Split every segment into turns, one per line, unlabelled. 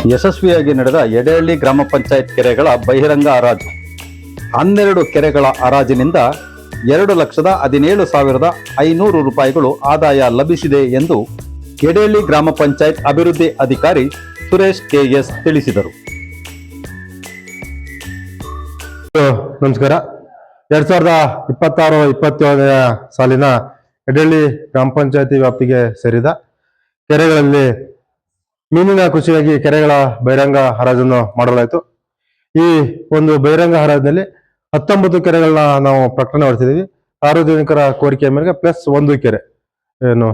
ಯಶಸ್ವಿಯಾಗಿ ನಡೆದ ಯಡೇಹಳ್ಳಿ ಗ್ರಾಮ ಪಂಚಾಯತ್ ಕೆರೆಗಳ ಬಹಿರಂಗ ಹರಾಜು. 12 ಕೆರೆಗಳ ಹರಾಜಿನಿಂದ 2,17,500 ರೂಪಾಯಿಗಳು ಆದಾಯ ಲಭಿಸಿದೆ ಎಂದು ಯಡೇಹಳ್ಳಿ ಗ್ರಾಮ ಪಂಚಾಯತ್ ಅಭಿವೃದ್ಧಿ ಅಧಿಕಾರಿ ಸುರೇಶ್ ಕೆಎಸ್ ತಿಳಿಸಿದರು.
ನಮಸ್ಕಾರ. 2026-27 ಸಾಲಿನ ಯಡೇಹಳ್ಳಿ ಗ್ರಾಮ ಪಂಚಾಯತಿ ವ್ಯಾಪ್ತಿಗೆ ಸೇರಿದ ಕೆರೆಗಳಲ್ಲಿ ಮೀನಿನ ಕೃಷಿಗಾಗಿ ಕೆರೆಗಳ ಬಹಿರಂಗ ಹರಾಜನ್ನು ಮಾಡಲಾಯಿತು. ಈ ಒಂದು ಬಹಿರಂಗ ಹರಾಜಿನಲ್ಲಿ 19 ಕೆರೆಗಳನ್ನ ನಾವು ಪ್ರಕಟಣೆ ಮಾಡ್ತಿದ್ದೀವಿ. ಸಾರ್ವಜನಿಕರ ಕೋರಿಕೆಯ ಮೇರೆಗೆ ಪ್ಲಸ್ ಒಂದು ಕೆರೆ ಏನು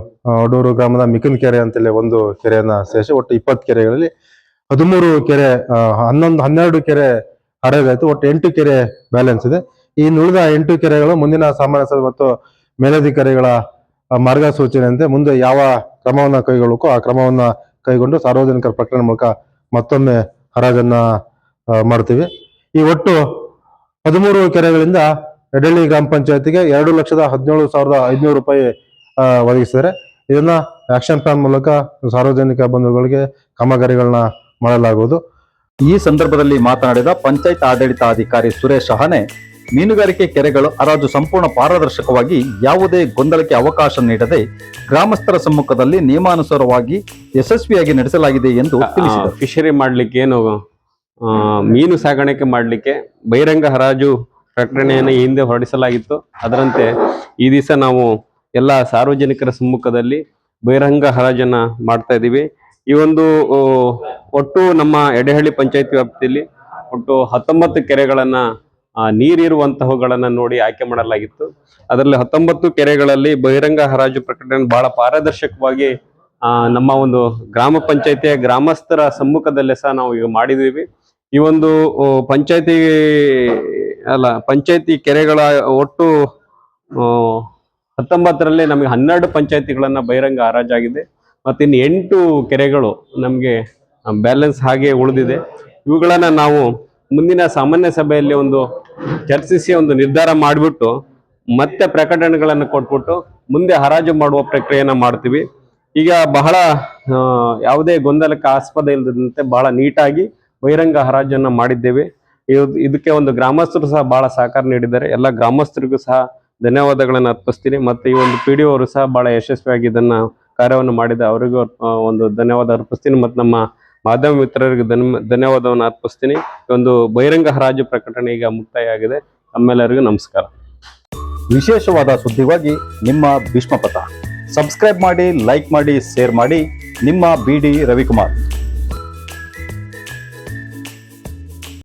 ಅಡೂರು ಗ್ರಾಮದ ಮಿಕನ್ ಕೆರೆ ಅಂತೇಳಿ ಒಂದು ಕೆರೆಯನ್ನ ಸೇರಿಸಿ ಒಟ್ಟು 20 ಕೆರೆಗಳಲ್ಲಿ 13 ಕೆರೆ 12 ಕೆರೆ ಹರಾಜಾಯಿತು. ಒಟ್ಟು 8 ಕೆರೆ ಬ್ಯಾಲೆನ್ಸ್ ಇದೆ. ಈ ಉಳಿದ 8 ಕೆರೆಗಳು ಮುಂದಿನ ಸಾಮಾನ್ಯ ಸಭೆ ಮತ್ತು ಮೇಲಧಿಕಾರಿಗಳ ಮಾರ್ಗಸೂಚನೆಯಂತೆ ಮುಂದೆ ಯಾವ ಕ್ರಮವನ್ನ ಕೈಗೊಳ್ಳಬೇಕು ಆ ಕ್ರಮವನ್ನ ಕೈಗೊಂಡು ಸಾರ್ವಜನಿಕರ ಪ್ರಕಟಣೆ ಮೂಲಕ ಮತ್ತೊಮ್ಮೆ ಹರಾಜನ್ನ ಮಾಡ್ತೀವಿ. ಈ ಒಟ್ಟು 13 ಕೆರೆಗಳಿಂದ ಯಡೇಹಳ್ಳಿ ಗ್ರಾಮ ಪಂಚಾಯತಿಗೆ 2,17,500 ರೂಪಾಯಿ ಒದಗಿಸಿದ್ದಾರೆ. ಇದನ್ನ ಆಕ್ಷನ್ ಪ್ಲಾನ್ ಮೂಲಕ ಸಾರ್ವಜನಿಕ ಬಂಧುಗಳಿಗೆ ಕಾಮಗಾರಿಗಳನ್ನ ಮಾಡಲಾಗುವುದು.
ಈ ಸಂದರ್ಭದಲ್ಲಿ ಮಾತನಾಡಿದ ಪಂಚಾಯತ್ ಆಡಳಿತಾಧಿಕಾರಿ ಸುರೇಶ್ ಅಹನೆ, ಮೀನುಗಾರಿಕೆ ಕೆರೆಗಳು ಹರಾಜು ಸಂಪೂರ್ಣ ಪಾರದರ್ಶಕವಾಗಿ ಯಾವುದೇ ಗೊಂದಲಕ್ಕೆ ಅವಕಾಶ ನೀಡದೆ ಗ್ರಾಮಸ್ಥರ ಸಮ್ಮುಖದಲ್ಲಿ ನಿಯಮಾನುಸಾರವಾಗಿ ಯಶಸ್ವಿಯಾಗಿ ನಡೆಸಲಾಗಿದೆ ಎಂದು ತಿಳಿಸಿದರು.
ಫಿಶರಿ ಮಾಡ್ಲಿಕ್ಕೆ ಏನು ಮೀನು ಸಾಗಾಣಿಕೆ ಮಾಡಲಿಕ್ಕೆ ಬಹಿರಂಗ ಹರಾಜು ಪ್ರಕಟಣೆಯನ್ನು ಹಿಂದೆ ಹೊರಡಿಸಲಾಗಿತ್ತು. ಅದರಂತೆ ಈ ದಿವಸ ನಾವು ಎಲ್ಲ ಸಾರ್ವಜನಿಕರ ಸಮ್ಮುಖದಲ್ಲಿ ಬಹಿರಂಗ ಹರಾಜನ್ನ ಮಾಡ್ತಾ ಇದ್ದೀವಿ. ಈ ಒಂದು ಒಟ್ಟು ನಮ್ಮ ಯಡೇಹಳ್ಳಿ ಪಂಚಾಯತ್ ವ್ಯಾಪ್ತಿಯಲ್ಲಿ ಒಟ್ಟು 19 ಕೆರೆಗಳನ್ನ ನೀರಿರುವಂತಹವುಗಳನ್ನ ನೋಡಿ ಆಯ್ಕೆ ಮಾಡಲಾಗಿತ್ತು. ಅದರಲ್ಲಿ 19 ಕೆರೆಗಳಲ್ಲಿ ಬಹಿರಂಗ ಹರಾಜು ಪ್ರಕಟಣೆ ಬಹಳ ಪಾರದರ್ಶಕವಾಗಿ ನಮ್ಮ ಒಂದು ಗ್ರಾಮ ಪಂಚಾಯತಿಯ ಗ್ರಾಮಸ್ಥರ ಸಮ್ಮುಖದಲ್ಲೇ ಸಹ ನಾವು ಈಗ ಮಾಡಿದೀವಿ. ಈ ಒಂದು ಪಂಚಾಯತಿ ಕೆರೆಗಳ ಒಟ್ಟು 19ರಲ್ಲಿ ನಮಗೆ 12 ಪಂಚಾಯತಿಗಳನ್ನ ಬಹಿರಂಗ ಹರಾಜಾಗಿದೆ. ಮತ್ತೆ ಇನ್ನು 8 ಕೆರೆಗಳು ನಮಗೆ ಬ್ಯಾಲೆನ್ಸ್ ಹಾಗೆ ಉಳಿದಿದೆ. ಇವುಗಳನ್ನ ನಾವು ಮುಂದಿನ ಸಾಮಾನ್ಯ ಸಭೆಯಲ್ಲಿ ಒಂದು ಚರ್ಚಿಸಿ ಒಂದು ನಿರ್ಧಾರ ಮಾಡಿಬಿಟ್ಟು ಮತ್ತೆ ಪ್ರಕಟಣೆಗಳನ್ನು ಕೊಟ್ಬಿಟ್ಟು ಮುಂದೆ ಹರಾಜು ಮಾಡುವ ಪ್ರಕ್ರಿಯೆಯನ್ನ ಮಾಡ್ತೀವಿ. ಈಗ ಬಹಳ ಯಾವುದೇ ಗೊಂದಲಕ್ಕೆ ಆಸ್ಪದ ಇಲ್ಲದಂತೆ ಬಹಳ ನೀಟಾಗಿ ಬಹಿರಂಗ ಹರಾಜನ್ನ ಮಾಡಿದ್ದೇವೆ. ಇದಕ್ಕೆ ಒಂದು ಗ್ರಾಮಸ್ಥರು ಸಹ ಬಹಳ ಸಹಕಾರ ನೀಡಿದ್ದಾರೆ. ಎಲ್ಲ ಗ್ರಾಮಸ್ಥರಿಗೂ ಸಹ ಧನ್ಯವಾದಗಳನ್ನು ಅರ್ಪಿಸ್ತೀನಿ. ಮತ್ತೆ ಈ ಒಂದು PDO ಅವರು ಸಹ ಬಹಳ ಯಶಸ್ವಿಯಾಗಿ ಇದನ್ನ ಕಾರ್ಯವನ್ನು ಮಾಡಿದ ಅವರಿಗೂ ಒಂದು ಧನ್ಯವಾದ ಅರ್ಪಿಸ್ತೀನಿ. ಮತ್ತು ನಮ್ಮ ಮಾಧ್ಯಮ ಮಿತ್ರರಿಗೆ ಧನ್ಯವಾದವನ್ನು ಅರ್ಪಿಸ್ತೀನಿ. ಒಂದು ಬಹಿರಂಗ ಹರಾಜು ಪ್ರಕಟಣೆ ಈಗ ಮುಕ್ತಾಯ ಆಗಿದೆ. ತಮ್ಮೆಲ್ಲರಿಗೂ ನಮಸ್ಕಾರ.
ವಿಶೇಷವಾದ ಸುದ್ದಿಗಾಗಿ ನಿಮ್ಮ ಭೀಷ್ಮಪಥ ಸಬ್ಸ್ಕ್ರೈಬ್ ಮಾಡಿ, ಲೈಕ್ ಮಾಡಿ, ಶೇರ್ ಮಾಡಿ. ನಿಮ್ಮ BD ರವಿಕುಮಾರ್.